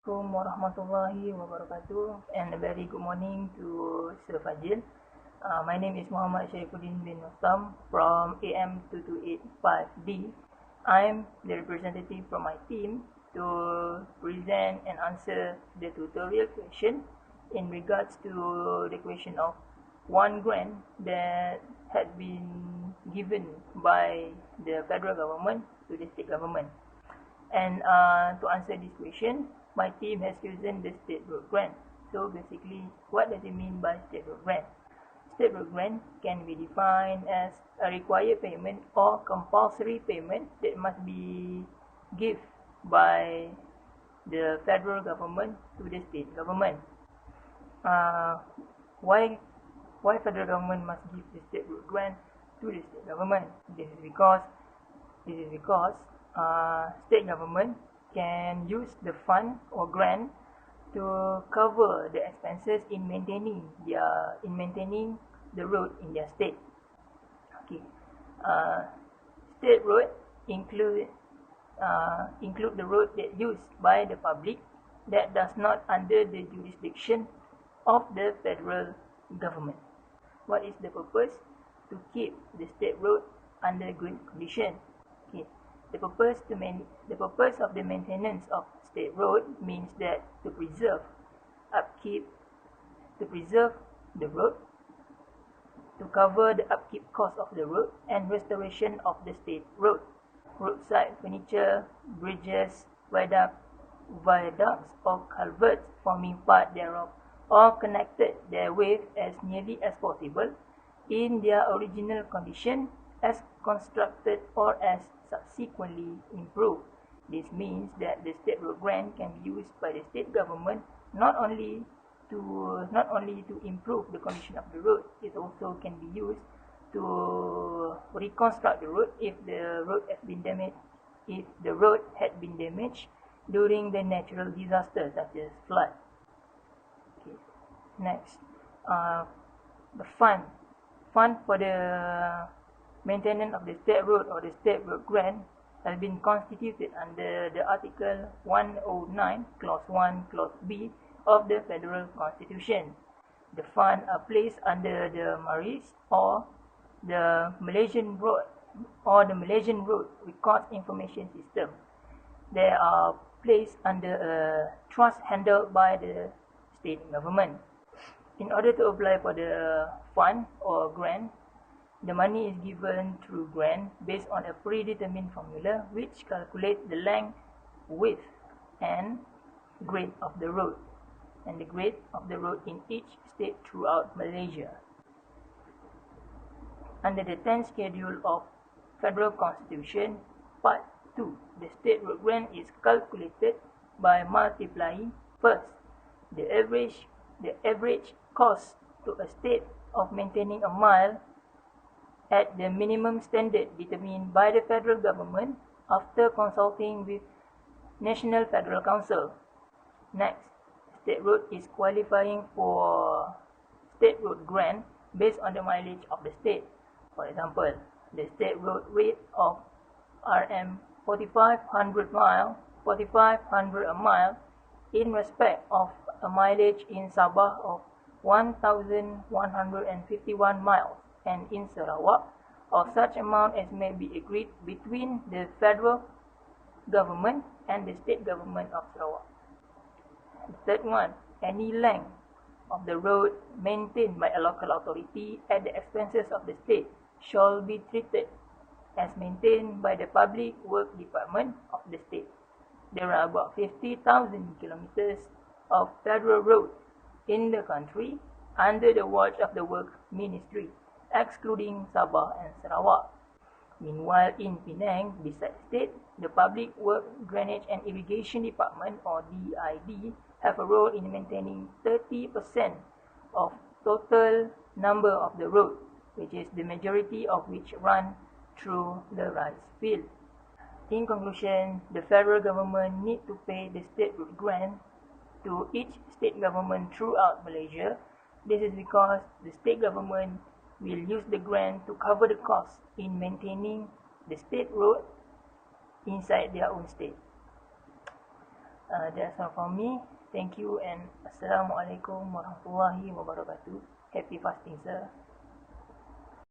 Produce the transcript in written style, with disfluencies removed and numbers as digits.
Assalamualaikum warahmatullahi wabarakatuh, and a very good morning to Sir Fajil. My name is Muhammad Sharifuddin bin Mustam from AM2285D. I'm the representative from my team to present and answer the tutorial question in regards to the question of one grant that had been given by the federal government to the state government. And to answer this question, my team has chosen the state road grant. So basically, what does it mean by state road grant? State road grant can be defined as a required payment or compulsory payment that must be given by the federal government to the state government. Why federal government must give the state road grant to the state government? This is because state government can use the fund or grant to cover the expenses in maintaining the road in their state. Okay, state road include the road that used by the public that does not under the jurisdiction of the federal government. What is the purpose? To keep the state road under good condition. Okay. The purpose of the maintenance of state road means that to preserve the road, to cover the upkeep cost of the road, and restoration of the state road, roadside furniture, bridges, viaducts or culverts forming part thereof, or connected therewith as nearly as possible in their original condition, as constructed or as subsequently improved. This means that the state road grant can be used by the state government not only to improve the condition of the road, it also can be used to reconstruct the road if the road had been damaged during the natural disasters such as flood. Okay. Next, the fund for the maintenance of the state road or the state road grant has been constituted under the Article 109, Clause 1, Clause B of the Federal Constitution. The fund are placed under the MARIS or the Malaysian Road Records Information System. They are placed under a trust handled by the state government. In order to apply for the fund or grant, the money is given through grant based on a predetermined formula which calculates the length, width, and grade of the road, and the grade of the road in each state throughout Malaysia. Under the 10th schedule of Federal Constitution, Part 2, the state road grant is calculated by multiplying first the average cost to a state of maintaining a mile at the minimum standard determined by the federal government after consulting with National Federal Council. Next, state road is qualifying for state road grant based on the mileage of the state. For example, the state road rate of Rm 4500 a mile in respect of a mileage in Sabah of 1151 miles, and in Sarawak of such amount as may be agreed between the federal government and the state government of Sarawak. The third one, any length of the road maintained by a local authority at the expenses of the state shall be treated as maintained by the Public Work Department of the state. There are about 50,000 kilometers of federal roads in the country under the watch of the Works Ministry, excluding Sabah and Sarawak. Meanwhile, in Penang, besides state, the Public Work, Drainage and Irrigation Department or DID have a role in maintaining 30% of total number of the road, which is the majority of which run through the rice field. In conclusion, the federal government need to pay the state road grant to each state government throughout Malaysia. This is because the state government will use the grant to cover the cost in maintaining the state road inside their own state. That's all from me. Thank you and Assalamualaikum warahmatullahi wabarakatuh. Happy fasting, sir.